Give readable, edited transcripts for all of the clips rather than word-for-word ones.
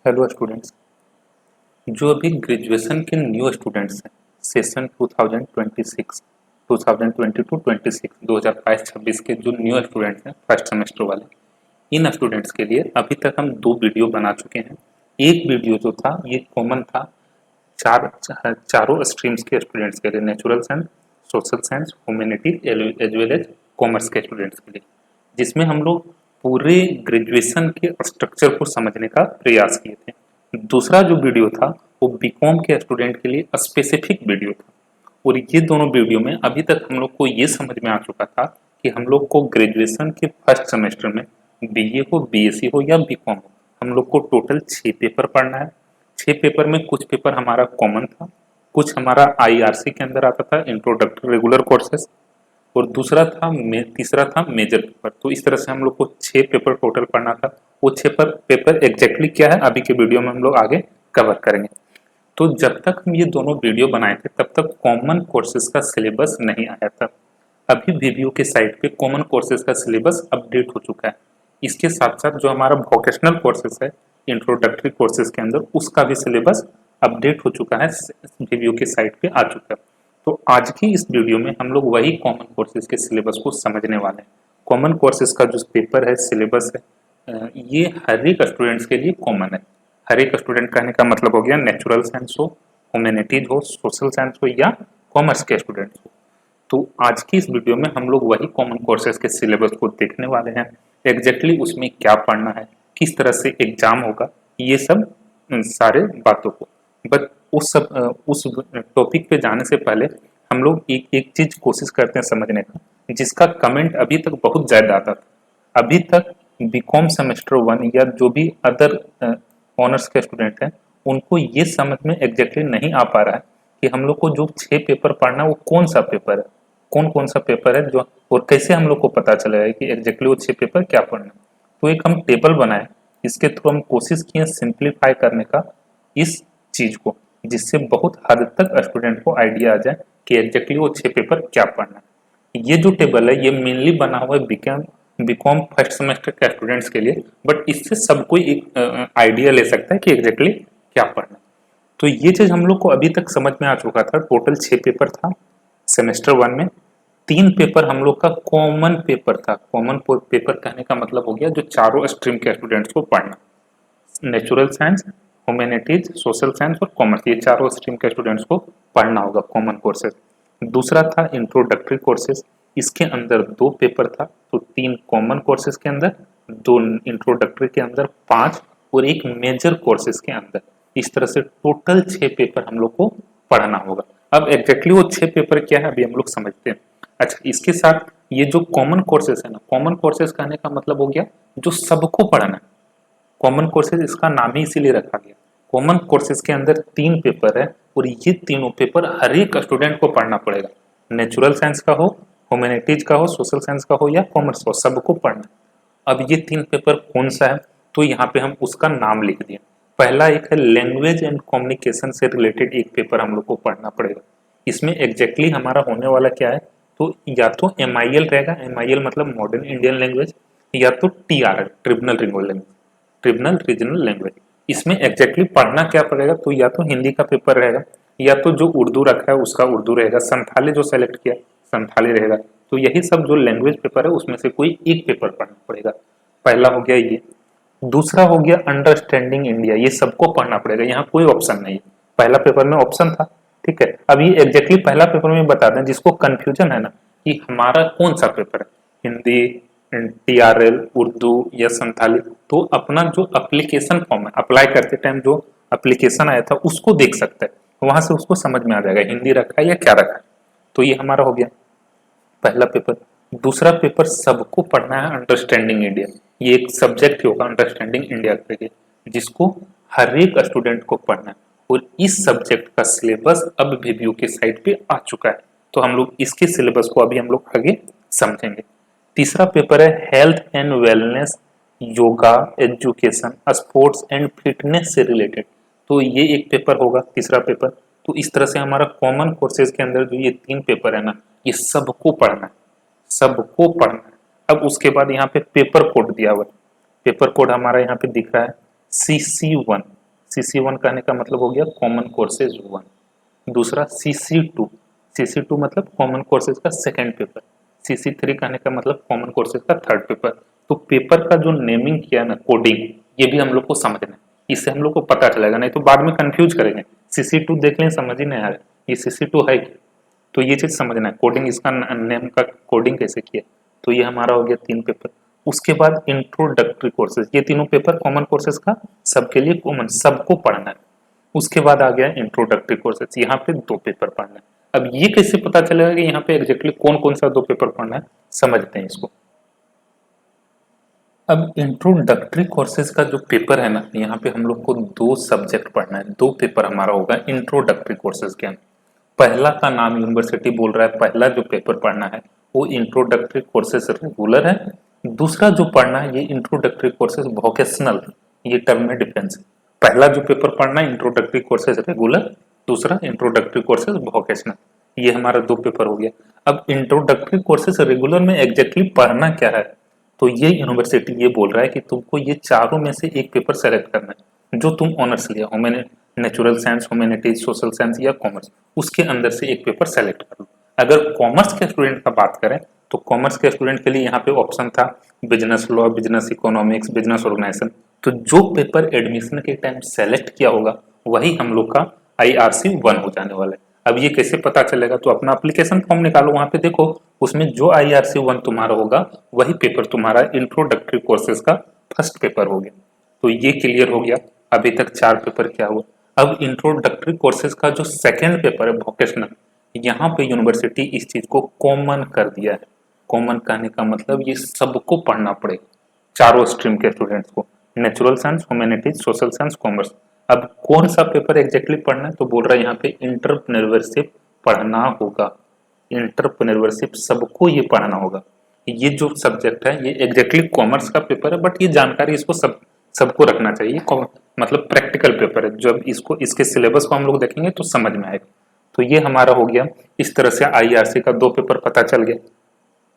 Hello students, जो अभी graduation के न्यू स्टूडेंट्स हैं सेशन 2026 2022-26 2022-26 के जो न्यू स्टूडेंट्स हैं फर्स्ट सेमेस्टर वाले, इन स्टूडेंट्स के लिए अभी तक हम 2 वीडियो बना चुके हैं। एक वीडियो जो था ये कॉमन था चारों स्ट्रीम्स के स्टूडेंट्स के लिए, natural science, social science, humanities as well as commerce के स्टूडेंट्स के लिए, जिसमें हम लोग पूरे ग्रेजुएशन के स्ट्रक्चर को समझने का प्रयास किए थे। दूसरा जो वीडियो था वो बीकॉम के स्टूडेंट के लिए स्पेसिफिक वीडियो था, और ये दोनों वीडियो में अभी तक हम लोग को ये समझ में आ चुका था कि हम लोग को ग्रेजुएशन के फर्स्ट सेमेस्टर में बीए हो, बीएससी हो या बीकॉम हो, हम लोग को टोटल 6 पेपर पढ़ना है। 6 पेपर में कुछ पेपर हमारा कॉमन था, कुछ हमारा आईआरसी के अंदर आता था, इंट्रोडक्टरी रेगुलर कोर्सेज, और तीसरा था मेजर पेपर। तो इस तरह से हम लोग को 6 पेपर टोटल पढ़ना था। वो 6 पेपर एग्जैक्टली क्या है अभी के वीडियो में हम लोग आगे कवर करेंगे। तो जब तक हम ये दोनों वीडियो बनाए थे तब तक कॉमन कोर्सेज का सिलेबस नहीं आया था। अभी वीडियो के साइट पे कॉमन कोर्सेज का सिलेबस अपडेट हो चुका है। इसके साथ साथ जो हमारा वोकेशनल कोर्सेज है इंट्रोडक्टरी कोर्सेज के अंदर, उसका भी सिलेबस अपडेट हो चुका है, वीडियो के साइट पे आ चुका है। तो आज की इस वीडियो में हम लोग वही कॉमन कोर्सेज के सिलेबस को समझने वाले हैं। कॉमन कोर्सेज का जो पेपर है, सिलेबस है, ये हर एक स्टूडेंट्स के लिए कॉमन है। हर एक स्टूडेंट कहने का मतलब हो गया नेचुरल साइंस हो, ह्यूमैनिटीज हो, सोशल साइंस हो या कॉमर्स के स्टूडेंट्स हो। तो आज की इस वीडियो में हम लोग वही कॉमन कोर्सेज के सिलेबस को देखने वाले हैं। एग्जैक्टली उसमें क्या पढ़ना है, किस तरह से एग्जाम होगा, ये सब सारे बातों को। बट उस टॉपिक पे जाने से पहले हम लोग एक एक चीज कोशिश करते हैं समझने का, जिसका कमेंट अभी तक बहुत ज्यादा आता था। अभी तक बीकॉम सेमेस्टर 1 या जो भी अदर ऑनर्स के स्टूडेंट हैं, उनको ये समझ में एग्जैक्टली नहीं आ पा रहा है कि हम लोग को जो 6 पेपर पढ़ना है वो कौन सा पेपर है, कौन सा पेपर है जो, और कैसे हम लोग को पता चलेगा कि एग्जैक्टली वो 6 पेपर क्या पढ़ना है। तो एक हम टेबल बनाए, इसके थ्रू हम कोशिश किए सिंप्लीफाई करने का इस चीज को, जिससे बहुत हद तक स्टूडेंट को आइडिया आ जाए कि एग्जैक्टली वो 6 पेपर क्या पढ़ना है। ये जो टेबल है ये मेनली बना हुआ है बीकॉम फर्स्ट सेमेस्टर के स्टूडेंट्स के लिए, बट इससे सब कोई एक आइडिया ले सकता है कि एग्जैक्टली क्या पढ़ना है। तो ये चीज हम लोग को अभी तक समझ में आ चुका था। टोटल 6 पेपर था सेमेस्टर 1 में। 3 पेपर हम लोग का कॉमन पेपर था। कॉमन पेपर कहने का मतलब हो गया जो चारों स्ट्रीम के स्टूडेंट्स को पढ़ना, natural science, humanities, social science और कॉमर्स, ये चारों स्ट्रीम के स्टूडेंट्स को पढ़ना होगा कॉमन कोर्सेज। दूसरा था इंट्रोडक्टरी कोर्सेज, इसके अंदर 2 पेपर था, तो 3 कॉमन कोर्सेज के अंदर, 2 इंट्रोडक्टरी के अंदर, 5 और एक मेजर कोर्सेज के अंदर। इस तरह से टोटल 6 पेपर हम लोग को पढ़ना होगा। अब एग्जैक्टली वो 6 पेपर क्या है अभी हम लोग समझते हैं। अच्छा, इसके साथ ये जो कॉमन कोर्सेज है ना, कॉमन कोर्सेज कहने का मतलब हो गया जो सबको पढ़ना है। कॉमन कोर्सेज इसका नाम ही इसीलिए रखा गया। कॉमन कोर्सेज के अंदर 3 पेपर है और ये तीनों पेपर हर एक स्टूडेंट को पढ़ना पड़ेगा। नेचुरल साइंस का हो, ह्यूमैनिटीज का हो, सोशल साइंस का हो या कॉमर्स हो, सबको पढ़ना। अब ये 3 पेपर कौन सा है, तो यहाँ पे हम उसका नाम लिख दिए। पहला एक है लैंग्वेज एंड कम्युनिकेशन से रिलेटेड एक पेपर हम लोग को पढ़ना पड़ेगा। इसमें एग्जैक्टली हमारा होने वाला क्या है, तो या तो MIL रहेगा, MIL मतलब मॉडर्न इंडियन लैंग्वेज, या तो TR tribunal language, tribunal regional language. इसमें एग्जैक्टली पढ़ना क्या पड़ेगा, तो या तो हिंदी का पेपर रहेगा, या तो जो उर्दू रखा है उसका उर्दू रहेगा, संथाली जो सेलेक्ट किया संथाली रहेगा। तो यही सब जो लैंग्वेज पेपर है उसमें से कोई एक पेपर पढ़ना पड़ेगा। पहला हो गया ये। दूसरा हो गया अंडरस्टैंडिंग इंडिया, ये सबको पढ़ना पड़ेगा, यहाँ कोई ऑप्शन नहीं है। पहला पेपर में ऑप्शन था, ठीक है। अब ये एग्जैक्टली पहला पेपर में बता दें, जिसको कंफ्यूजन है ना कि हमारा कौन सा पेपर है, हिंदी, TRL, उर्दू या संथाली, तो अपना जो एप्लीकेशन फॉर्म है, अप्लाई करते टाइम जो एप्लीकेशन आया था उसको देख सकते हैं, वहां से उसको समझ में आ जाएगा हिंदी रखा है या क्या रखा है। तो ये हमारा हो गया पहला पेपर। दूसरा पेपर सबको पढ़ना है अंडरस्टैंडिंग इंडिया, ये एक सब्जेक्ट होगा अंडरस्टैंडिंग इंडिया करके, जिसको हर एक स्टूडेंट को पढ़ना है। और इस सब्जेक्ट का सिलेबस अब वीडियो के साइट पे आ चुका है, तो हम लोग इसके सिलेबस को अभी हम लोग आगे समझेंगे। तीसरा पेपर है health and wellness, yoga, education, sports and fitness से रिलेटेड। तो ये एक पेपर होगा, तीसरा पेपर। तो इस तरह से हमारा कॉमन कोर्सेज के अंदर जो ये 3 पेपर है ना, ये सबको पढ़ना है, सबको पढ़ना है। अब उसके बाद यहाँ पे पेपर कोड दिया हुआ है। पेपर कोड हमारा यहाँ पे दिख रहा है CC1। CC1 कहने का मतलब हो गया कॉमन कोर्सेज 1। दूसरा CC2 मतलब कॉमन कोर्सेज का सेकंड पेपर। CC3 कहने का मतलब कॉमन कोर्सेज का थर्ड पेपर। तो पेपर का जो नेमिंग किया ना, कोडिंग, ये भी हम लोग को समझना है, इससे हम लोग को पता चलेगा, नहीं तो बाद में कंफ्यूज करेंगे। CC2 देख लें, समझ ही नहीं आ रहा ये CC2 है क्या, तो ये चीज समझना है, कोडिंग, इसका नेम का कोडिंग कैसे किया। तो ये हमारा हो गया 3 पेपर। उसके बाद इंट्रोडक्टरी कोर्सेज, ये तीनों पेपर कॉमन कोर्सेज का सबके लिए कॉमन, सबको पढ़ना है। उसके बाद आ गया इंट्रोडक्टरी कोर्सेज, यहाँ पे 2 पेपर पढ़ना है। अब ये कैसे पता चलेगा कि यहाँ पे एग्जैक्टली कौन कौन सा 2 पेपर पढ़ना है, समझते हैं इसको। अब इंट्रोडक्टरी कोर्सेज का जो पेपर है ना, यहाँ पे हम लोग को 2 सब्जेक्ट पढ़ना है, 2 पेपर हमारा होगा इंट्रोडक्टरी कोर्सेज के अंदर। पहला का नाम यूनिवर्सिटी बोल रहा है, पहला जो पेपर पढ़ना है वो इंट्रोडक्टरी कोर्सेज रेगुलर है। दूसरा जो पढ़ना है ये इंट्रोडक्टरी कोर्सेज वोकेशनल, ये टर्म में डिफरेंस है। पहला जो पेपर पढ़ना है इंट्रोडक्टरी कोर्सेज रेगुलर, दूसरा इंट्रोडक्टरी कोर्सेज वोकेशनल, ये हमारा 2 पेपर हो गया। अब इंट्रोडक्टरी कोर्सेज रेगुलर में एग्जैक्टली पढ़ना क्या है, तो ये यूनिवर्सिटी ये बोल रहा है कि तुमको ये चारों में से एक पेपर सेलेक्ट करना है जो तुम ऑनर्स लिया, natural science, humanities, social science या कॉमर्स, उसके अंदर से एक पेपर सेलेक्ट कर लो। अगर कॉमर्स के स्टूडेंट का बात करें तो कॉमर्स के स्टूडेंट के लिए यहाँ पे ऑप्शन था business law, business economics, business organization. तो जो पेपर एडमिशन के टाइम सेलेक्ट किया होगा वही हम लोग का IRC 1 हो जाने वाला है। अब ये कैसे पता चलेगा, तो अपना एप्लीकेशन फॉर्म निकालो, वहां पे देखो उसमें जो IRC 1 तुम्हारा होगा वही पेपर तुम्हारा इंट्रोडक्टरी कोर्सेज का फर्स्ट पेपर हो गया। तो ये क्लियर हो गया। अभी तक 4 पेपर क्या हुआ। अब इंट्रोडक्टरी कोर्सेज का जो सेकेंड पेपर है वोकेशनल, यहाँ पे यूनिवर्सिटी इस चीज को कॉमन कर दिया है। कॉमन कहने का मतलब ये सबको पढ़ना पड़ेगा, चारों स्ट्रीम के स्टूडेंट्स को, natural science, humanities, social science, commerce. अब कौन सा पेपर एग्जैक्टली पढ़ना है, तो बोल रहा है यहाँ पे इंटरप्रेन्योरशिप पढ़ना होगा। इंटरप्रेन्योरशिप सबको ये पढ़ना होगा। ये जो सब्जेक्ट है ये एग्जैक्टली कॉमर्स का पेपर है, बट ये जानकारी इसको सबको रखना चाहिए। मतलब प्रैक्टिकल पेपर है, जब इसको इसके सिलेबस को हम लोग देखेंगे तो समझ में आएगा। तो ये हमारा हो गया। इस तरह से IRC का 2 पेपर पता चल गया।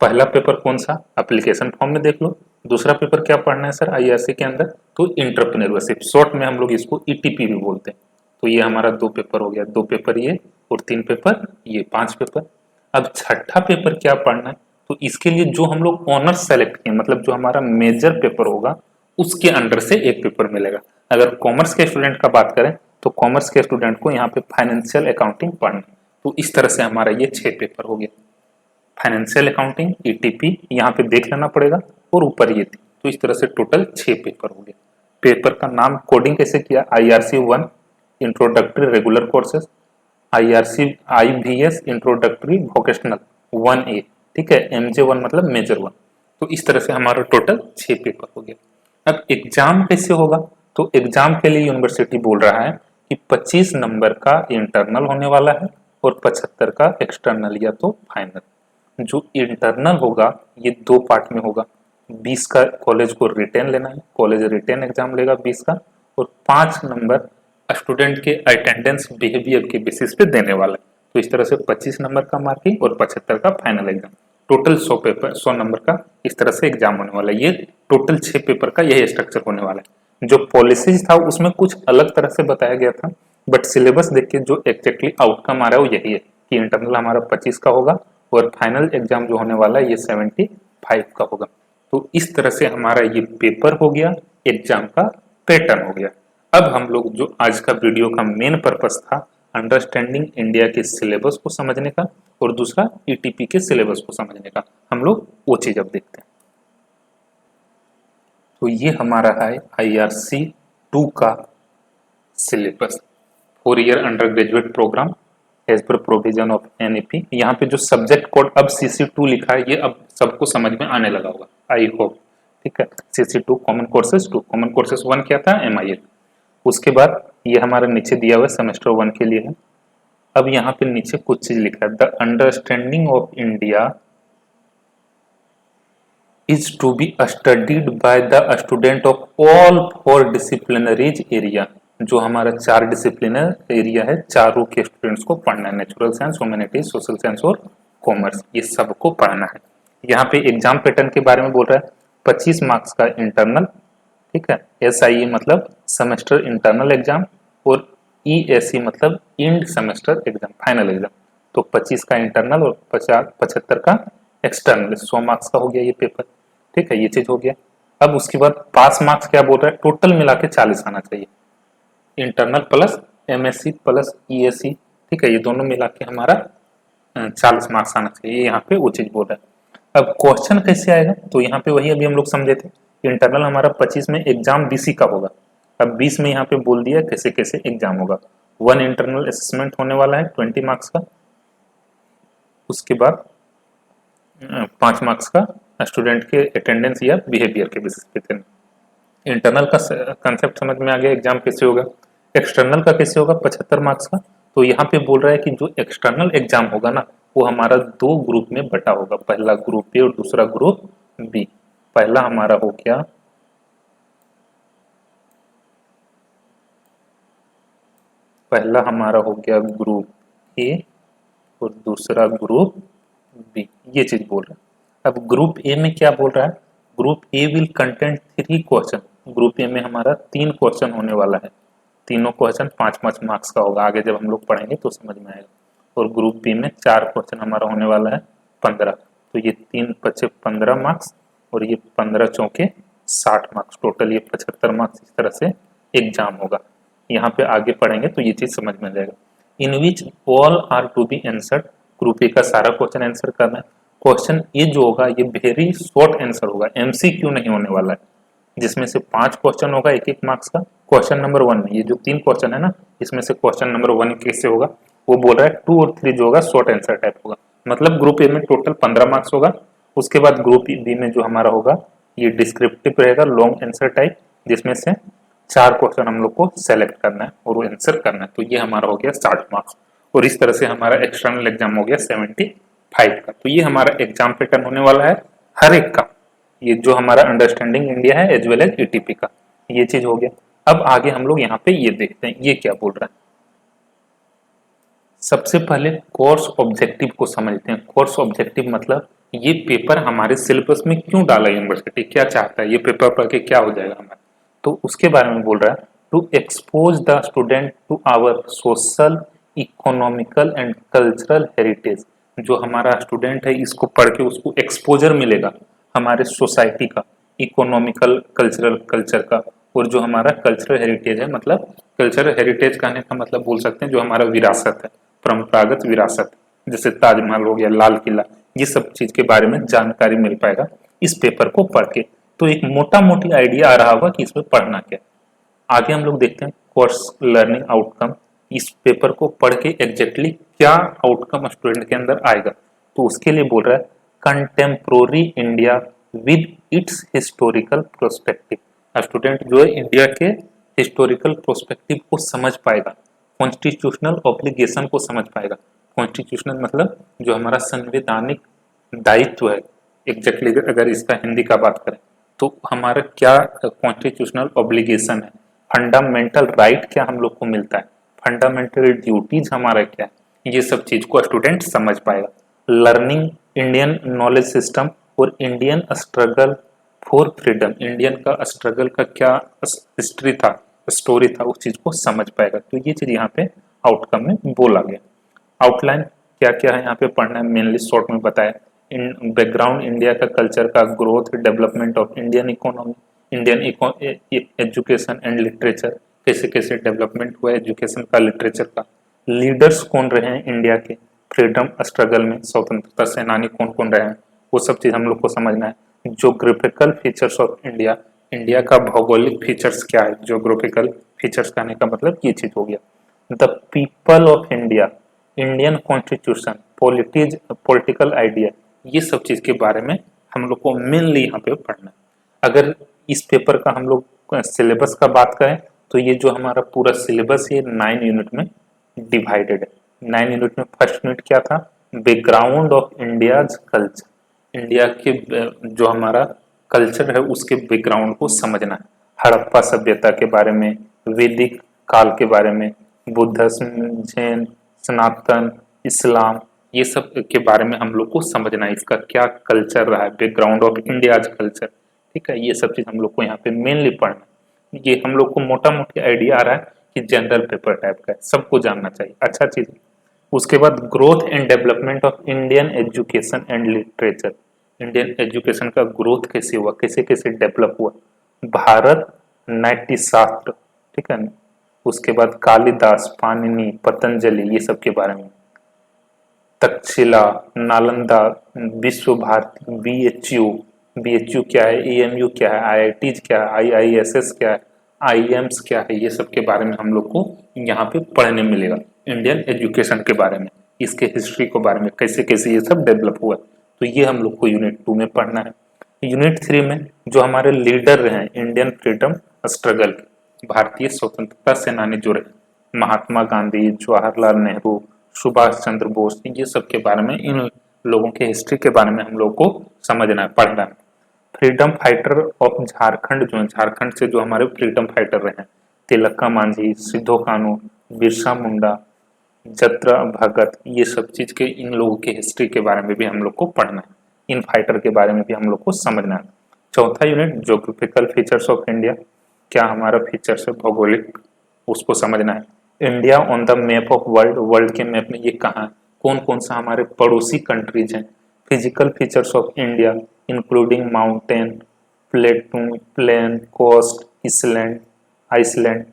पहला पेपर कौन सा, एप्लीकेशन फॉर्म में देख लो। दूसरा पेपर क्या पढ़ना है सर IRC के अंदर, तो इंटरप्रेन्योरशिप, शॉर्ट में हम लोग इसको ETP भी बोलते हैं। तो ये हमारा 2 पेपर हो गया, 2 पेपर ये और 3 पेपर ये, 5 पेपर। अब छठा पेपर क्या पढ़ना है, तो इसके लिए जो हम लोग ऑनर्स सेलेक्ट किए, मतलब जो हमारा मेजर पेपर होगा उसके अंडर से एक पेपर मिलेगा। अगर कॉमर्स के स्टूडेंट का बात करें तो कॉमर्स के स्टूडेंट को यहाँ पे फाइनेंशियल अकाउंटिंग पढ़ना। तो इस तरह से हमारा ये 6 पेपर हो गया, फाइनेंशियल अकाउंटिंग, ETP यहाँ पे देख लेना पड़ेगा, और ऊपर ये थी। तो इस तरह से टोटल 6 पेपर हो गया। पेपर का नाम कोडिंग कैसे किया, IRC 1 introductory regular courses, IVS introductory vocational 1A, ठीक है, MJ1 मतलब मेजर 1। तो इस तरह से हमारा टोटल 6 पेपर हो गया। अब एग्जाम कैसे होगा, तो एग्जाम के लिए यूनिवर्सिटी बोल रहा है कि 25 नंबर का इंटरनल होने वाला है और 75 का एक्सटर्नल या तो फाइनल। जो इंटरनल होगा ये 2 पार्ट में होगा। 20 का कॉलेज को रिटेन लेना है, कॉलेज रिटेन एग्जाम लेगा 20 का, और 5 नंबर स्टूडेंट के अटेंडेंस बिहेवियर के बेसिस पे देने वाला है। तो इस तरह से 25 नंबर का मार्किंग और 75 का final exam, total 100 paper, 100 number का इस तरह से एग्जाम होने वाला है। ये टोटल 6 पेपर का यही स्ट्रक्चर होने वाला है। जो पॉलिसीज था उसमें कुछ अलग तरह से बताया गया था, बट सिलेबस देख के जो एक्जैक्टली आउटकम आ रहा है वो यही है कि इंटरनल हमारा 25 का होगा और फाइनल एग्जाम जो होने वाला है ये 75 का होगा। तो इस तरह से हमारा ये पेपर हो गया, एग्जाम का पैटर्न हो गया। अब हम लोग जो आज का वीडियो का मेन पर्पस था, अंडरस्टैंडिंग इंडिया के सिलेबस को समझने का और दूसरा ETP के सिलेबस को समझने का, हम लोग वो चीज अब देखते हैं। तो ये हमारा है IRC 2 का syllabus, 4 year undergraduate program as per provision of NEP। यहाँ पे जो सब्जेक्ट कोड अब CC2 लिखा है ये अब सबको समझ में आने लगा होगा, आई होप, ठीक है। CC2 common courses 2, common courses 1 क्या था, MIL। उसके बाद ये हमारा नीचे दिया हुआ सेमेस्टर 1 के लिए है। अब यहाँ पे नीचे कुछ चीज लिखा है, the understanding of India is to be studied by the student of all 4 disciplinaries area. जो हमारा 4 डिसिप्लिनर एरिया है, चारों के स्टूडेंट्स को पढ़ना है, natural science, humanities, social science और कॉमर्स, ये सबको पढ़ना है। यहाँ पे एग्जाम पैटर्न के बारे में बोल रहा है, 25 मार्क्स का इंटरनल, ठीक है। SIE मतलब सेमेस्टर इंटरनल एग्जाम, और ESE मतलब end semester exam, final exam. तो 25 का इंटरनल और 75 का एक्सटर्नल, 100 मार्क्स का हो गया ये पेपर। ठीक है, ये चीज हो गया। अब उसके बाद पास मार्क्स क्या बोल रहा है, टोटल मिला के 40 आना चाहिए, internal plus MSc plus ESE। ठीक है, ये दोनों मिला के हमारा 40 मार्क्स आना चाहिए, यहाँ पे वो चीज बोल रहा है। अब क्वेश्चन कैसे आएगा, तो यहाँ पे वही अभी हम लोग समझे थे, इंटरनल हमारा 25 में एग्जाम BC का होगा। अब 20 में यहाँ पे बोल दिया कैसे कैसे एग्जाम होगा। 1 इंटरनल असेसमेंट होने वाला है 20 मार्क्स का, उसके बाद 5 मार्क्स का स्टूडेंट के अटेंडेंस या बिहेवियर के बेसिस पे थे। इंटरनल का कंसेप्ट समझ में आ गया, एग्जाम कैसे होगा। एक्सटर्नल का कैसे होगा, 75 मार्क्स का। तो यहाँ पे बोल रहा है कि जो एक्सटर्नल एग्जाम होगा ना, वो हमारा 2 ग्रुप में बटा होगा, पहला ग्रुप A और दूसरा ग्रुप B। पहला हमारा हो गया ग्रुप A और दूसरा ग्रुप B, ये चीज बोल रहा है। अब ग्रुप A में क्या बोल रहा है, group A will content 3 question. Group A में हमारा 3 क्वेश्चन होने वाला है, तीनों क्वेश्चन 5-5 मार्क्स का होगा, आगे जब हम लोग पढ़ेंगे तो समझ में आएगा। और ग्रुप बी में 4 क्वेश्चन हमारा होने वाला है 15। तो ये 3 बचे 15 मार्क्स, और ये 15 चौके 60 मार्क्स, टोटल ये 75 मार्क्स इस तरह से एग्जाम होगा। यहाँ पे आगे पढ़ेंगे तो ये चीज समझ में आ जाएगा। In which all are to be answered, group A का सारा क्वेश्चन आंसर करना है। क्वेश्चन ये जो होगा ये वेरी शॉर्ट आंसर होगा, MCQ नहीं होने वाला है, जिसमें से 5 क्वेश्चन होगा 1-1 मार्क्स का। क्वेश्चन नंबर 1 में ये जो 3 क्वेश्चन है ना, इसमें से क्वेश्चन नंबर 1 कैसे होगा, वो बोल रहा है 2 और 3 जो होगा शॉर्ट आंसर टाइप होगा। मतलब ग्रुप ए में टोटल 15 मार्क्स होगा। उसके बाद ग्रुप बी में जो हमारा होगा ये डिस्क्रिप्टिव रहेगा, लॉन्ग आंसर टाइप, जिसमें से 4 क्वेश्चन हम लोग को सेलेक्ट करना है और वो आंसर करना है। तो ये हमारा हो गया 60 मार्क्स, और इस तरह से हमारा एक्सटर्नल एग्जाम हो गया 75 का। तो ये हमारा एग्जाम पैटर्न होने वाला है हर एक का, ये जो हमारा अंडरस्टैंडिंग इंडिया है एज वेल एज ETP का, ये चीज हो गया। अब आगे हम लोग यहाँ पे ये देखते हैं ये क्या बोल रहा है। सबसे पहले कोर्स ऑब्जेक्टिव को समझते हैं। कोर्स ऑब्जेक्टिव मतलब ये पेपर हमारे सिलेबस में क्यों डाला यूनिवर्सिटी, क्या चाहता है, ये पेपर पढ़ के क्या हो जाएगा हमारा, तो उसके बारे में बोल रहा है। To expose the student to our social, economical and cultural heritage. जो हमारा स्टूडेंट है इसको पढ़ के उसको एक्सपोजर मिलेगा हमारे सोसाइटी का, इकोनॉमिकल कल्चरल कल्चर का, और जो हमारा कल्चरल हेरिटेज है, मतलब कल्चरल हेरिटेज कहने का मतलब बोल सकते हैं जो हमारा विरासत है, परंपरागत विरासत, जैसे ताजमहल हो गया, लाल किला, ये सब चीज के बारे में जानकारी मिल पाएगा इस पेपर को पढ़ के। तो एक मोटा मोटी आइडिया आ रहा होगा कि इसमें पढ़ना क्या। आगे हम लोग देखते हैं कोर्स लर्निंग आउटकम, इस पेपर को पढ़ के एग्जैक्टली क्या आउटकम स्टूडेंट के अंदर आएगा। तो उसके लिए बोल रहा है contemporary India with its historical prospective. Student जो है इंडिया के हिस्टोरिकल प्रोस्पेक्टिव को समझ पाएगा, कॉन्स्टिट्यूशनल ऑब्लिगेशन को समझ पाएगा। कॉन्स्टिट्यूशनल मतलब जो हमारा संवैधानिक दायित्व है, एग्जैक्टली अगर इसका हिंदी का बात करें तो हमारा क्या कॉन्स्टिट्यूशनल ऑब्लिगेशन है, फंडामेंटल राइट क्या हम लोग को मिलता है, फंडामेंटल ड्यूटीज हमारा क्या है, ये सब चीज को स्टूडेंट समझ पाएगा। लर्निंग इंडियन नॉलेज सिस्टम और Indian struggle for freedom, Indian का स्ट्रगल का क्या हिस्ट्री था, स्टोरी था, उस चीज को समझ पाएगा। तो ये चीज यहाँ पे आउटकम में बोला गया। आउटलाइन क्या क्या है यहाँ पे पढ़ना है, मेनली शॉर्ट में बताया। इन बैकग्राउंड इंडिया का कल्चर का, growth development of Indian economy, Indian education and literature, कैसे कैसे डेवलपमेंट हुआ एजुकेशन का, लिटरेचर का, लीडर्स कौन रहे हैं इंडिया के फ्रीडम स्ट्रगल में, स्वतंत्रता सेनानी कौन कौन रहे हैं, वो सब चीज हम लोग को समझना है। Geographical features of India, India का भौगोलिक फीचर्स क्या है, ज्योग्राफिकल फीचर्स कहने का मतलब ये चीज हो गया। The people of India, Indian constitution, political idea, ये सब चीज के बारे में हम लोग को मेनली यहाँ पे पढ़ना है। अगर इस पेपर का हम लोग सिलेबस का बात करें तो ये जो हमारा पूरा सिलेबस है 9 यूनिट में डिवाइडेड है। 9 यूनिट में फर्स्ट यूनिट क्या था, background of India's culture, India के जो हमारा कल्चर है उसके बैकग्राउंड को समझना है, हड़प्पा सभ्यता के बारे में, वैदिक काल के बारे में, बुद्धिज्म, जैन, सनातन, इस्लाम, ये सब के बारे में हम लोग को समझना है, इसका क्या कल्चर रहा है, बैकग्राउंड ऑफ इंडियाज कल्चर, ठीक है, ये सब चीज हम लोग को यहाँ पे मेनली पढ़ना है। ये हम लोग को मोटा मोटी आइडिया आ रहा है कि जनरल पेपर टाइप का है, सबको जानना चाहिए, अच्छा चीज है। उसके बाद growth and development of Indian education and literature, Indian education का ग्रोथ कैसे हुआ, कैसे कैसे डेवलप हुआ, भारत नाट्यशास्त्र, ठीक है। उसके बाद कालिदास, पाणिनि, पतंजलि, ये सब के बारे में, तक्षशिला, नालंदा, विश्व भारती, बीएचयू, बीएचयू क्या है, एएमयू क्या है, आईआईटीज क्या है, आईआईएसएस क्या है, आईएम्स क्या है, ये सब के बारे में हम लोग को यहाँ पे पढ़ने मिलेगा। इंडियन एजुकेशन के बारे में, इसके हिस्ट्री के बारे में, कैसे कैसे ये सब डेवलप हुआ, तो ये हम लोग को यूनिट 2 में पढ़ना है। यूनिट 3 में जो हमारे लीडर रहे इंडियन फ्रीडम स्ट्रगल, भारतीय स्वतंत्रता सेनानी जो रहे, महात्मा गांधी, जवाहरलाल नेहरू, सुभाष चंद्र बोस, ये सब के बारे में, इन लोगों के हिस्ट्री के बारे में हम लोग को समझना है, पढ़ना है। फ्रीडम फाइटर ऑफ झारखंड, जो झारखंड से जो हमारे फ्रीडम फाइटर रहे, तिलका मांझी, सिद्धो कानू, बिरसा मुंडा, जत्रा भगत, ये सब चीज के, इन लोगों के हिस्ट्री के बारे में भी हम लोग को पढ़ना है, इन फाइटर के बारे में भी हम लोग को समझना है। चौथा unit geographical features of India, क्या हमारा फीचर्स है भौगोलिक, उसको समझना है। India on the map of world, world के मैप में ये कहाँ है, कौन कौन सा हमारे पड़ोसी कंट्रीज हैं। Physical features of India including mountain, plateau, plain, coast, island, Iceland,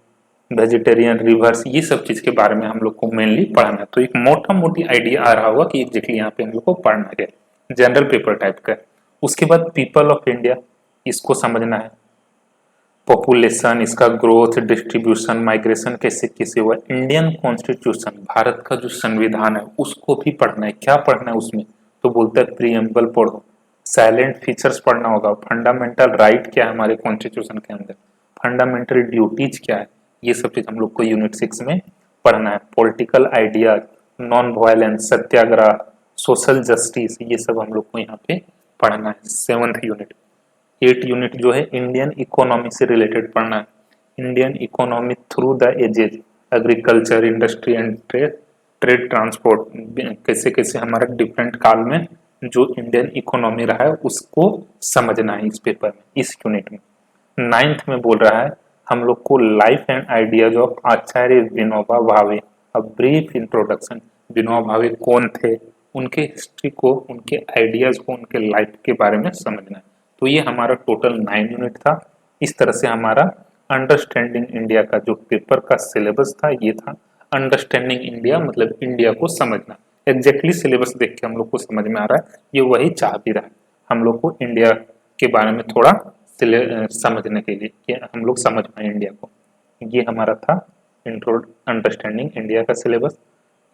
vegetarian, rivers, ये सब चीज के बारे में हम लोग को मेनली पढ़ना है। तो एक मोटा मोटी आइडिया आ रहा होगा कि एग्जैक्टली यहाँ पे हम लोग को पढ़ना है, जनरल पेपर टाइप का। उसके बाद पीपल ऑफ इंडिया, इसको समझना है, पॉपुलेशन, इसका ग्रोथ, डिस्ट्रीब्यूशन, माइग्रेशन कैसे कैसे हुआ, इंडियन कॉन्स्टिट्यूशन, भारत का जो संविधान है उसको भी पढ़ना है। क्या पढ़ना है उसमें, तो बोलता है प्रीएम्बल पढ़ो, साइलेंट फीचर्स पढ़ना होगा, फंडामेंटल राइट क्या है हमारे कॉन्स्टिट्यूशन के अंदर, फंडामेंटल ड्यूटीज क्या है, ये सब चीज हम लोग को यूनिट 6 में पढ़ना है। पॉलिटिकल आइडियाज, नॉन वायलेंस, सत्याग्रह, सोशल जस्टिस, ये सब हम लोग को यहाँ पे पढ़ना है। 7th unit. 8 यूनिट जो है इंडियन इकोनॉमी से रिलेटेड पढ़ना है, Indian economy through the edges, agriculture, industry and trade, trade transport, कैसे कैसे हमारा डिफरेंट काल में जो इंडियन इकोनॉमी रहा है उसको समझना है इस पेपर में, इस यूनिट में। 9th में बोल रहा है हम लोग को life and ideas of Acharya Vinoba Bhave, a brief introduction, Vinoba Bhave कौन थे, उनके हिस्ट्री को, उनके आइडियाज को, उनके लाइफ के बारे में समझना है। तो ये हमारा टोटल 9 यूनिट था। इस तरह से हमारा अंडरस्टैंडिंग इंडिया का जो पेपर का सिलेबस था ये था। अंडरस्टैंडिंग इंडिया मतलब इंडिया को समझना, एग्जैक्टली सिलेबस देख के हम लोग को समझ में आ रहा है, ये वही चाह भी रहा है हम लोग को इंडिया के बारे में थोड़ा समझने के लिए कि हम लोग समझ पाए इंडिया को। ये हमारा था इंट्रो अंडरस्टैंडिंग इंडिया का सिलेबस।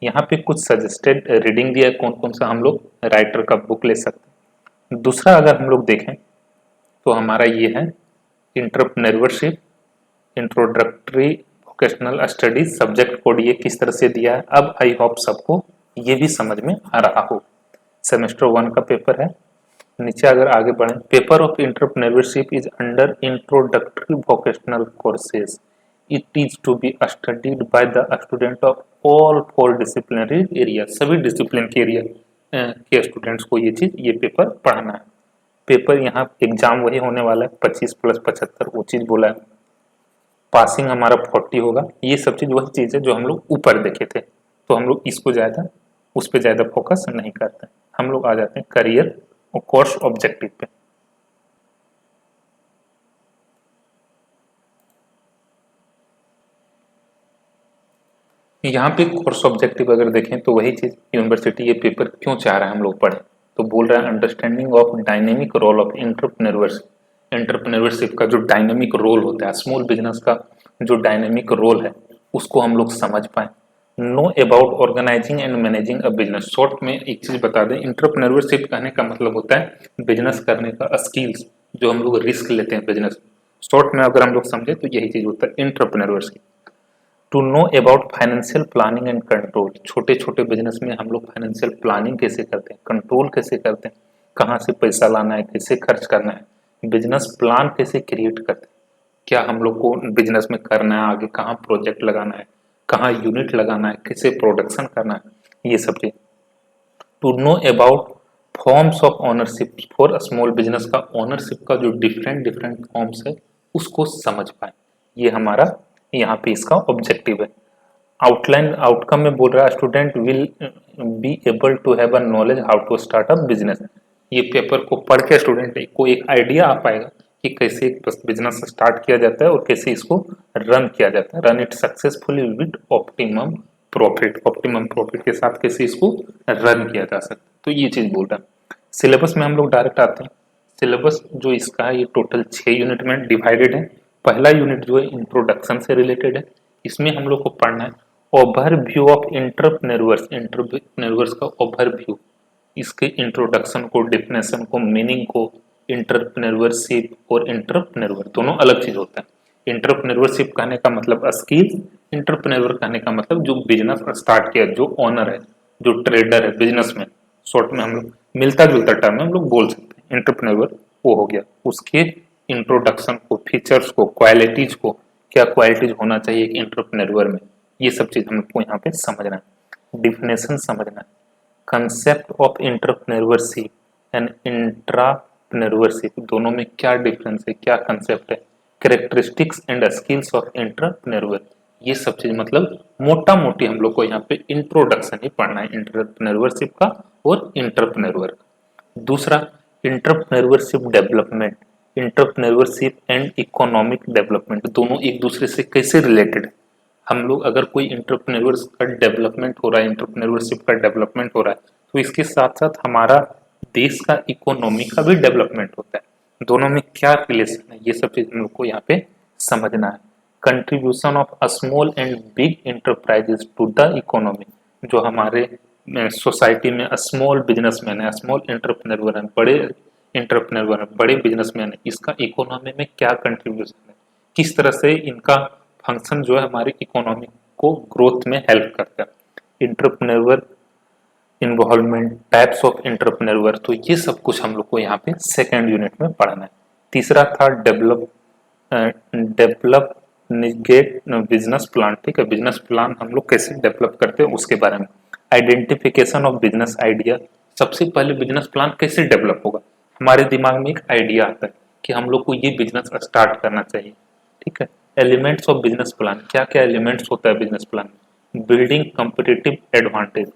यहाँ पे कुछ सजेस्टेड रीडिंग दिया है, कौन कौन सा हम लोग राइटर का बुक ले सकते हैं। दूसरा अगर हम लोग देखें तो हमारा ये है entrepreneurship, introductory vocational studies, subject code ये किस तरह से दिया है। अब आई होप सबको ये भी समझ में आ रहा हो। सेमेस्टर 1 का पेपर है। नीचे अगर आगे बढ़ें, paper of entrepreneurship is under introductory vocational courses, it is to be studied by the student of all 4 disciplinary area, सभी डिसिप्लिन के एरिया के स्टूडेंट्स को ये चीज, ये पेपर पढ़ना है। पेपर यहाँ एग्जाम वही होने वाला है 25 + 75, वो चीज बोला है। पासिंग हमारा 40 होगा। ये सब चीज वही चीज है जो हम लोग ऊपर देखे थे, तो हम लोग इसको ज्यादा, उस पर ज्यादा फोकस नहीं करते, हम लोग आ जाते हैं करियर और कोर्स ऑब्जेक्टिव पे। यहाँ पे कोर्स ऑब्जेक्टिव अगर देखें तो वही चीज, यूनिवर्सिटी ये पेपर क्यों चाह रहा है हम लोग पढ़े, तो बोल रहा है understanding of dynamic role of entrepreneurship, entrepreneurship का जो डायनेमिक रोल होता है, स्मॉल बिजनेस का जो डायनेमिक रोल है उसको हम लोग समझ पाए। Know about organizing and managing a business, short में एक चीज बता दें, एंटरप्रेन्योरशिप कहने का मतलब होता है बिजनेस करने का स्किल्स, जो हम लोग रिस्क लेते हैं बिजनेस। शॉर्ट में अगर हम लोग समझे तो यही चीज होता है entrepreneurship. To know about financial planning and control, छोटे छोटे बिजनेस में हम लोग फाइनेंशियल प्लानिंग कैसे करते हैं, कंट्रोल कैसे करते हैं, कहाँ से पैसा लाना है, कैसे खर्च करना है, बिजनेस प्लान कैसे क्रिएट करते हैं, क्या हम लोग को बिजनेस में करना है, आगे कहाँ प्रोजेक्ट लगाना है, कहाँ यूनिट लगाना है, कैसे प्रोडक्शन करना है, ये सब चीज। To know about forms of ownership for small business का ओनरशिप का जो डिफरेंट डिफरेंट फॉर्म्स है उसको समझ पाए, ये हमारा यहाँ पे इसका ऑब्जेक्टिव है। आउटलाइन आउटकम में बोल रहा है student will be able to have a knowledge how to start a business. ये पेपर को पढ़ के स्टूडेंट को एक आइडिया आ पाएगा कि कैसे एक बिजनेस स्टार्ट किया जाता है और कैसे इसको रन किया जाता है, run it successfully with optimum profit, optimum profit के साथ कैसे इसको रन किया जा सकता है। तो ये चीज बोल रहा है। सिलेबस में हम लोग डायरेक्ट आते हैं। सिलेबस जो इसका है ये टोटल 6 यूनिट में डिवाइडेड है। पहला यूनिट जो है इंट्रोडक्शन से रिलेटेड है, इसमें हम लोग को पढ़ना है ओवरव्यू ऑफ एंटरप्रेन्योर्स, एंटरप्रेन्योर्स का ओवरव्यू, इसके इंट्रोडक्शन को, डेफिनेशन को, मीनिंग को। एंटरप्रेन्योरशिप और एंटरप्रेन्योर दोनों अलग चीज होता है। एंटरप्रेन्योरशिप कहने का मतलब स्किल, एंटरप्रेन्योर कहने का मतलब जो बिजनेस स्टार्ट किया, जो ओनर है, जो ट्रेडर है, बिजनेसमैन, शॉर्ट में हम लोग मिलता जुलता टर्म में हम लोग बोल सकते हैं। एंटरप्रेन्योर वो हो गया, उसके इंट्रोडक्शन को, फीचर्स को, क्वालिटीज को, क्या क्वालिटीज होना चाहिए एक एंटरप्रेन्योर में, ये सब चीज हम लोग को यहाँ पे समझना है। डिफिनेशन समझना है, कंसेप्ट ऑफ एंटरप्रेन्योरशिप एंड इंट्राप्रेन्योरशिप दोनों में क्या डिफरेंस है, क्या कंसेप्ट है, characteristics and skills of entrepreneur, ये सब चीज मतलब मोटा मोटी हम लोग को यहाँ पे इंट्रोडक्शन ही पढ़ना है एंटरप्रेन्योरशिप का और एंटरप्रेन्योर का। दूसरा entrepreneurship development, entrepreneurship and economic development दोनों एक दूसरे से कैसे रिलेटेड है। हम लोग अगर कोई एंटरप्रेन्योर्स का डेवलपमेंट हो रहा है, एंटरप्रेन्योरशिप का डेवलपमेंट हो रहा है, तो इसके साथ साथ हमारा देश का इकोनॉमी का भी डेवलपमेंट होता है। दोनों में क्या रिलेशन है, ये सब चीज हम लोग को यहाँ पे समझना है। Contribution of small and big enterprises to the economy, जो हमारे सोसाइटी में स्मॉल बिजनेसमैन है, स्मॉल एंटरप्रेन्योर है, बड़े एंटरप्रेन्योर है, बड़े बिजनेसमैन है, इसका इकोनॉमी में क्या कंट्रीब्यूशन है, किस तरह से इनका फंक्शन जो है हमारी इकोनॉमी को ग्रोथ में हेल्प करता है। Entrepreneur involvement, types of entrepreneur, तो ये सब कुछ हम लोग को यहाँ पे सेकेंड यूनिट में पढ़ना है। तीसरा था डेवलप निगेट बिजनेस प्लान, ठीक है, बिजनेस प्लान हम लोग कैसे डेवलप करते हैं उसके बारे में। आइडेंटिफिकेशन ऑफ बिजनेस आइडिया, सबसे पहले बिजनेस प्लान कैसे डेवलप होगा, हमारे दिमाग में एक आइडिया आता है कि हम लोग को ये बिजनेस स्टार्ट करना चाहिए, ठीक है। एलिमेंट्स ऑफ बिजनेस प्लान, क्या क्या एलिमेंट्स होता है बिजनेस प्लान में। बिल्डिंग कम्पिटिटिव एडवांटेज,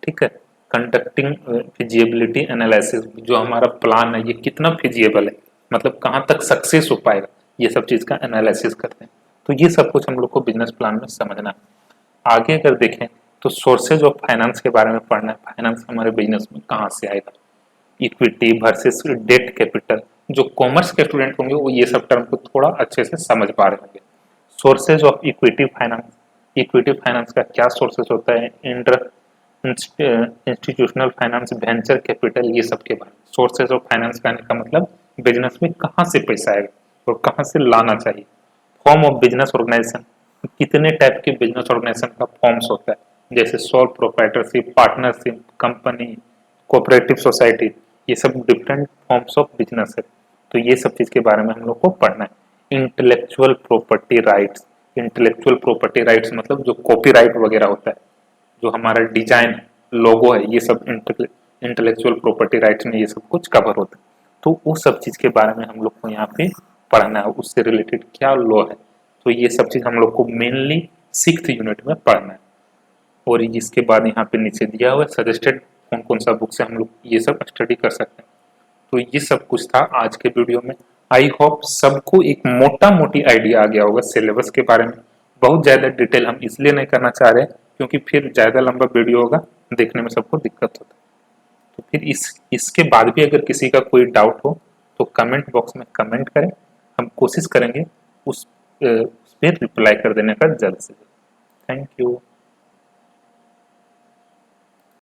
ठीक है, कंडक्टिंग फिजिबिलिटी एनालिसिस, जो हमारा प्लान है ये कितना फिजिएबल है, मतलब कहाँ तक सक्सेस हो पाएगा, ये सब चीज़ का एनालिसिस करते हैं। तो ये सब कुछ हम लोग को बिजनेस प्लान में समझना है। आगे अगर देखें तो सोर्सेज ऑफ फाइनेंस के बारे में पढ़ना है, फाइनेंस हमारे बिजनेस में कहाँ से आएगा, इक्विटी वर्सेस डेट कैपिटल, जो कॉमर्स के स्टूडेंट होंगे वो ये सब टर्म को थोड़ा अच्छे से समझ पा रहे होंगे। Sources of equity finance, equity finance का क्या सोर्सेज होता है, इंस्टीट्यूशनल फाइनेंस, वेंचर कैपिटल, ये सब के बारे में। सोर्सेज ऑफ फाइनेंस कहने का मतलब बिजनेस में कहाँ से पैसा आएगा और कहाँ से लाना चाहिए। फॉर्म ऑफ बिजनेस ऑर्गेनाइजेशन, कितने टाइप के बिजनेस ऑर्गेनाइजेशन का फॉर्म्स होता है, जैसे sole proprietorship, partnership, company, cooperative society, ये सब डिफरेंट फॉर्म्स ऑफ बिजनेस है। तो ये सब चीज़ के बारे में हम लोग को पढ़ना है। Intellectual property rights, intellectual property rights मतलब जो कॉपीराइट वगैरह होता है, जो हमारा डिजाइन लोगो है, ये सब इंटेलेक्चुअल प्रॉपर्टी राइट्स में ये सब कुछ कवर होता है। तो वो सब चीज़ के बारे में हम लोग को यहाँ पे पढ़ना है, उससे रिलेटेड क्या लॉ है, तो ये सब चीज़ हम लोग को मेनली 6th यूनिट में पढ़ना है। और इसके बाद यहाँ पे नीचे दिया हुआ है सजेस्टेड कौन कौन सा बुक से हम लोग ये सब स्टडी कर सकते हैं। तो ये सब कुछ था आज के वीडियो में। आई होप सबको एक मोटा मोटी आइडिया आ गया होगा सिलेबस के बारे में। बहुत ज़्यादा डिटेल हम इसलिए नहीं करना चाह रहे क्योंकि फिर ज़्यादा लंबा वीडियो होगा, देखने में सबको दिक्कत होता है। तो फिर इसके बाद भी अगर किसी का कोई डाउट हो तो कमेंट बॉक्स में कमेंट करें, हम कोशिश करेंगे उस पर रिप्लाई कर देने का जल्द से जल्द। Thank you.